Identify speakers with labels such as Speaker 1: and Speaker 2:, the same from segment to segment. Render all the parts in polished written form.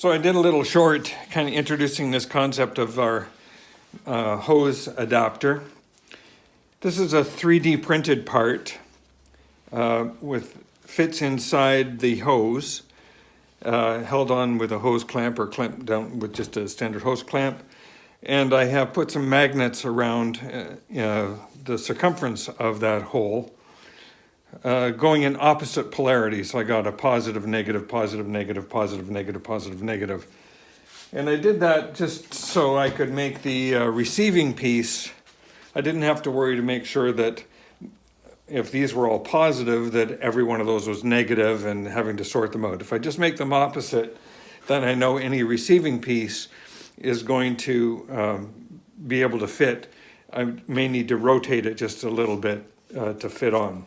Speaker 1: So I did a little short kind of introducing this concept of our hose adapter. This is a 3D printed part with fits inside the hose, held on with a hose clamp or clamped down with just a standard hose clamp. And I have put some magnets around the circumference of that hole, going in opposite polarity. So I got a positive, negative, positive, negative, positive, negative, positive, negative. And I did that just so I could make the receiving piece. I didn't have to worry to make sure that if these were all positive, that every one of those was negative and having to sort them out. If I just make them opposite, then I know any receiving piece is going to be able to fit. I may need to rotate it just a little bit to fit on.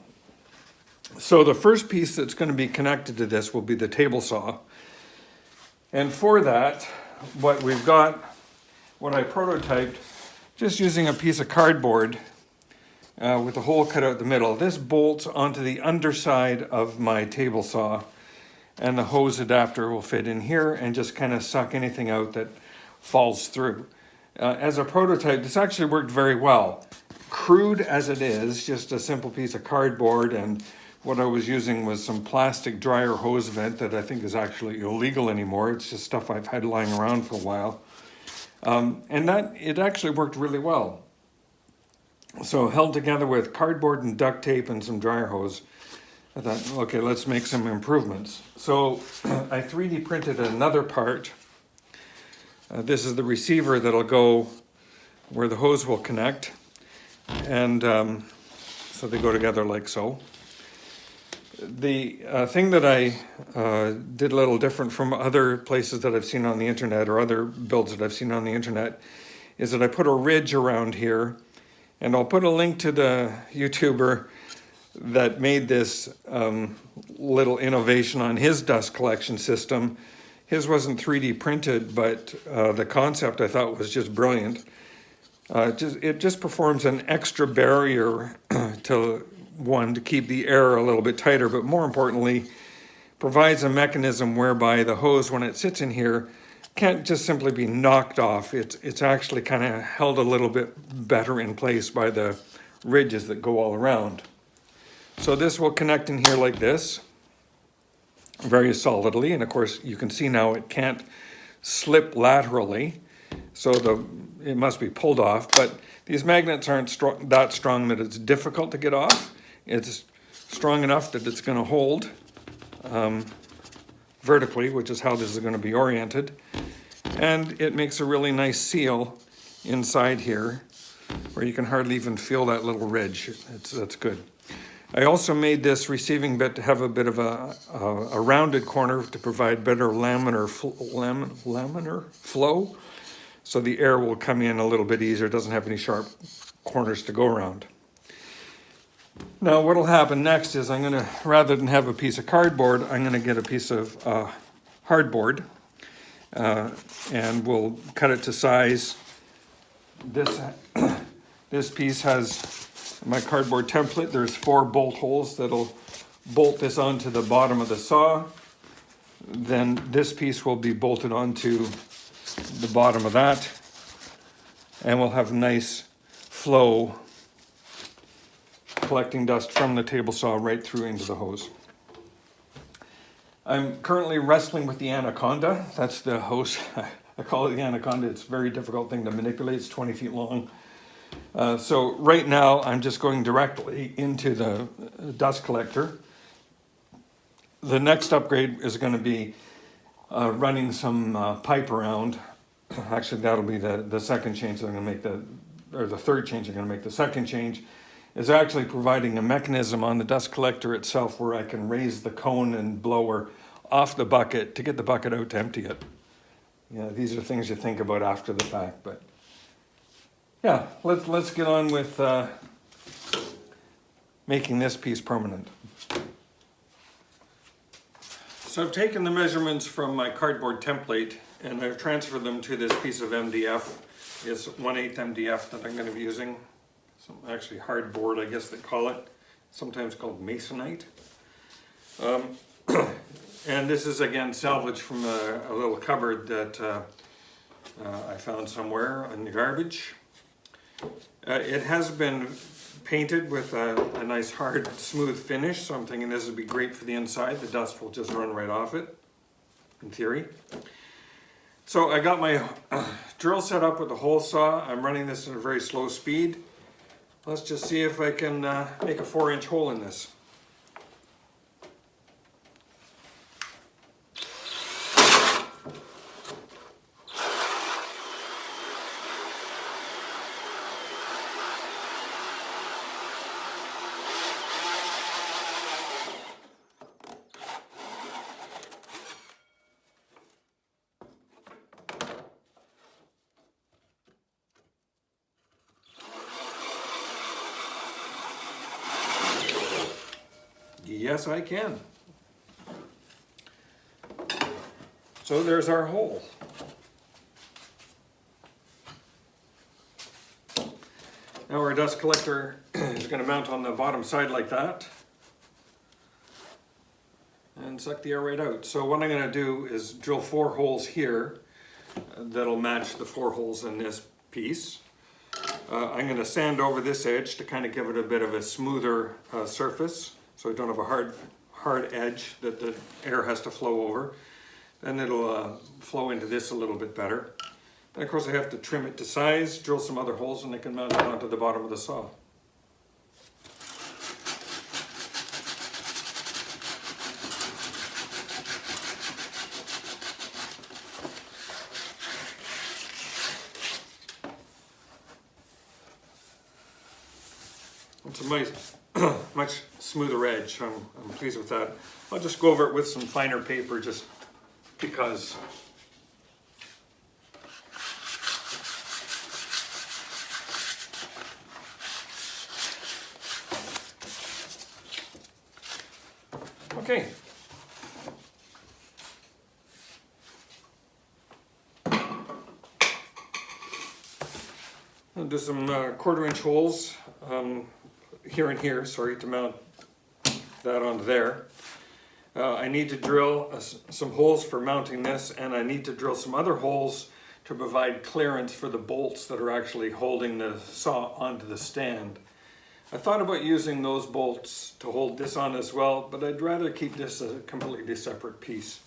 Speaker 1: So the first piece that's going to be connected to this will be the table saw. And for that, what we've got, what I prototyped, just using a piece of cardboard with a hole cut out the middle. This bolts onto the underside of my table saw, and the hose adapter will fit in here and just kind of suck anything out that falls through. As a prototype, this actually worked very well. Crude as it is, just a simple piece of cardboard, and what I was using was some plastic dryer hose vent that I think is actually illegal anymore. It's just stuff I've had lying around for a while. And that it actually worked really well. So held together with cardboard and duct tape and some dryer hose, I thought, okay, let's make some improvements. So I 3D printed another part. This is the receiver that'll go where the hose will connect. And so they go together like so. The thing that I did a little different from other places that I've seen on the internet or other builds that I've seen on the internet is that I put a ridge around here, and I'll put a link to the YouTuber that made this little innovation on his dust collection system. His wasn't 3D printed, but the concept I thought was just brilliant. It just performs an extra barrier to keep the air a little bit tighter, but more importantly, provides a mechanism whereby the hose, when it sits in here, can't just simply be knocked off. It's actually kind of held a little bit better in place by the ridges that go all around. So this will connect in here like this, very solidly, and of course you can see now it can't slip laterally, so it must be pulled off, but these magnets aren't that strong that it's difficult to get off. It's strong enough that it's going to hold vertically, which is how this is going to be oriented. And it makes a really nice seal inside here where you can hardly even feel that little ridge. That's good. I also made this receiving bit to have a bit of a rounded corner to provide better laminar flow. So the air will come in a little bit easier. It doesn't have any sharp corners to go around. Now what will happen next is I'm going to, rather than have a piece of cardboard, I'm going to get a piece of hardboard and we'll cut it to size. This piece has my cardboard template. There's 4 bolt holes that'll bolt this onto the bottom of the saw. Then this piece will be bolted onto the bottom of that, and we'll have nice flow collecting dust from the table saw right through into the hose. I'm currently wrestling with the Anaconda. That's the hose. I call it the Anaconda. It's a very difficult thing to manipulate. It's 20 feet long. So right now I'm just going directly into the dust collector. The next upgrade is going to be running some pipe around. Actually, that'll be the second change that I'm going to make, or the third change I'm going to make. The second change is actually providing a mechanism on the dust collector itself where I can raise the cone and blower off the bucket to get the bucket out to empty it. Yeah, these are things you think about after the fact, but yeah, let's get on with making this piece permanent. So I've taken the measurements from my cardboard template and I've transferred them to this piece of MDF. It's 1/8 MDF that I'm going to be using. Some actually hardboard, I guess they call it. Sometimes called masonite. And this is again salvaged from a little cupboard that I found somewhere in the garbage. It has been painted with a nice hard smooth finish, so I'm thinking this would be great for the inside. The dust will just run right off it, in theory. So I got my drill set up with the hole saw. I'm running this at a very slow speed. Let's just see if I can make a 4-inch hole in this. Yes, I can. So there's our hole. Now our dust collector is going to mount on the bottom side like that and suck the air right out. So what I'm going to do is drill 4 holes here that'll match the 4 holes in this piece. I'm going to sand over this edge to kind of give it a bit of a smoother surface, so I don't have a hard edge that the air has to flow over. Then it'll flow into this a little bit better. And of course I have to trim it to size, drill some other holes, and I can mount it onto the bottom of the saw. It's a nice, much smoother edge. I'm pleased with that. I'll just go over it with some finer paper just because. Okay. I'll do some 1/4-inch holes here and here, sorry, to mount that onto there. I need to drill some holes for mounting this, and I need to drill some other holes to provide clearance for the bolts that are actually holding the saw onto the stand. I thought about using those bolts to hold this on as well, but I'd rather keep this a completely separate piece.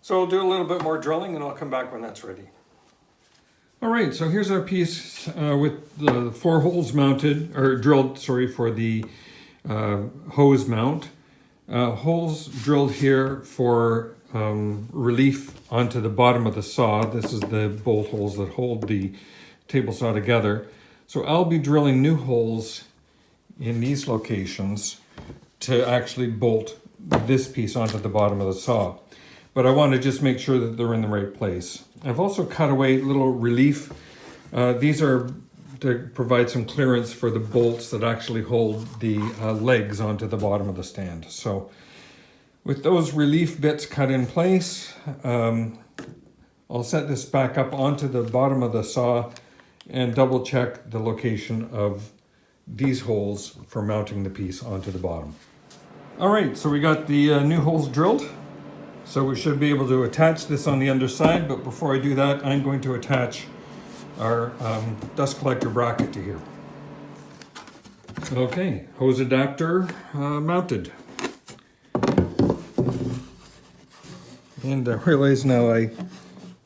Speaker 1: So I'll do a little bit more drilling and I'll come back when that's ready. All right, so here's our piece with the 4 holes mounted, or drilled, sorry, for the hose mount. Holes drilled here for relief onto the bottom of the saw. This is the bolt holes that hold the table saw together. So I'll be drilling new holes in these locations to actually bolt this piece onto the bottom of the saw. But I want to just make sure that they're in the right place. I've also cut away little relief. These are to provide some clearance for the bolts that actually hold the legs onto the bottom of the stand. So with those relief bits cut in place, I'll set this back up onto the bottom of the saw and double check the location of these holes for mounting the piece onto the bottom. All right, so we got the new holes drilled. So we should be able to attach this on the underside, but before I do that, I'm going to attach our dust collector bracket to here. Okay, hose adapter mounted. And I realize now I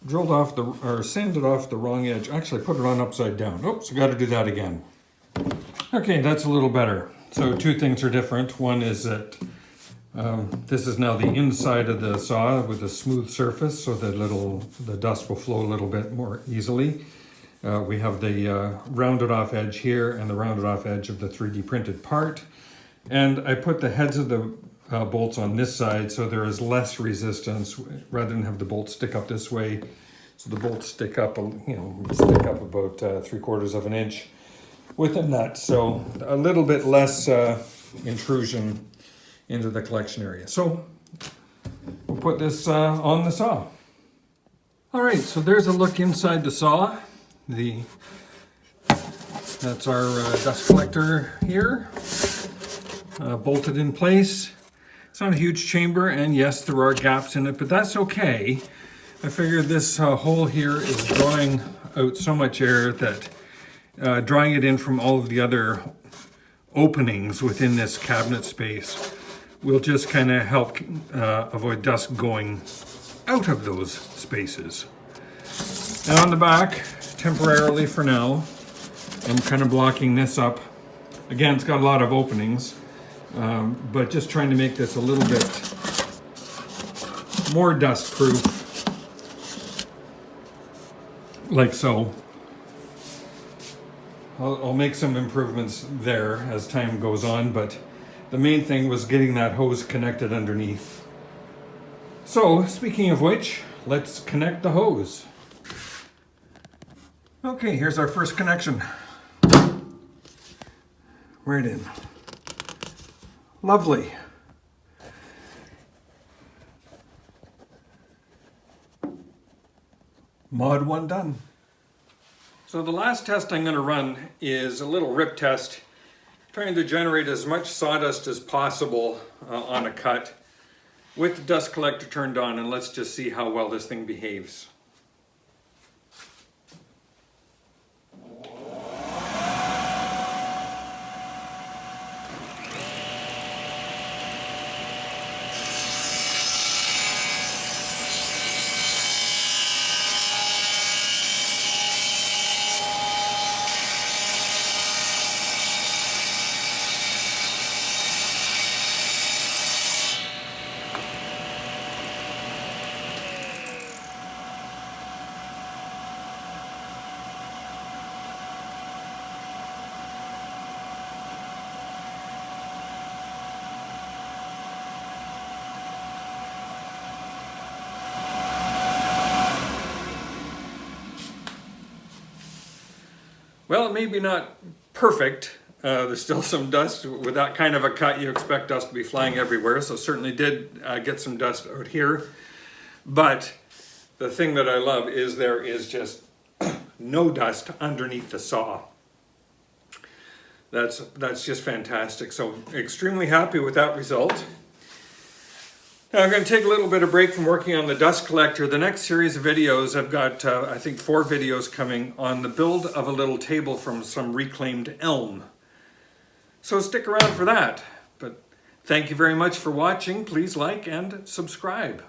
Speaker 1: drilled off or sanded off the wrong edge. Actually, I put it on upside down. Oops, I got to do that again. Okay, that's a little better. So 2 things are different. One is that this is now the inside of the saw with a smooth surface, so that the dust will flow a little bit more easily. We have the rounded off edge here and the rounded off edge of the 3D printed part. And I put the heads of the bolts on this side so there is less resistance rather than have the bolts stick up this way. So the bolts stick up, stick up about 3/4 of an inch with a nut. So a little bit less intrusion into the collection area. So we'll put this on the saw. All right, so there's a look inside the saw. That's our dust collector here, bolted in place. It's not a huge chamber, and yes, there are gaps in it, but that's okay. I figured this hole here is drawing out so much air that drawing it in from all of the other openings within this cabinet space will just kind of help avoid dust going out of those spaces. And on the back, temporarily for now, I'm kind of blocking this up. Again, it's got a lot of openings, but just trying to make this a little bit more dust proof, like so. I'll make some improvements there as time goes on, but the main thing was getting that hose connected underneath. So, speaking of which, let's connect the hose. Okay, here's our first connection. Right in. Lovely. Mod 1 done. So the last test I'm going to run is a little rip test, trying to generate as much sawdust as possible on a cut with the dust collector turned on, and let's just see how well this thing behaves. Well, maybe not perfect. There's still some dust. With that kind of a cut, you expect dust to be flying everywhere, so certainly did get some dust out here. But the thing that I love is there is just no dust underneath the saw. That's just fantastic. So extremely happy with that result. Now I'm going to take a little bit of break from working on the dust collector. The next series of videos, I've got I think 4 videos coming on the build of a little table from some reclaimed elm. So stick around for that. But thank you very much for watching. Please like and subscribe.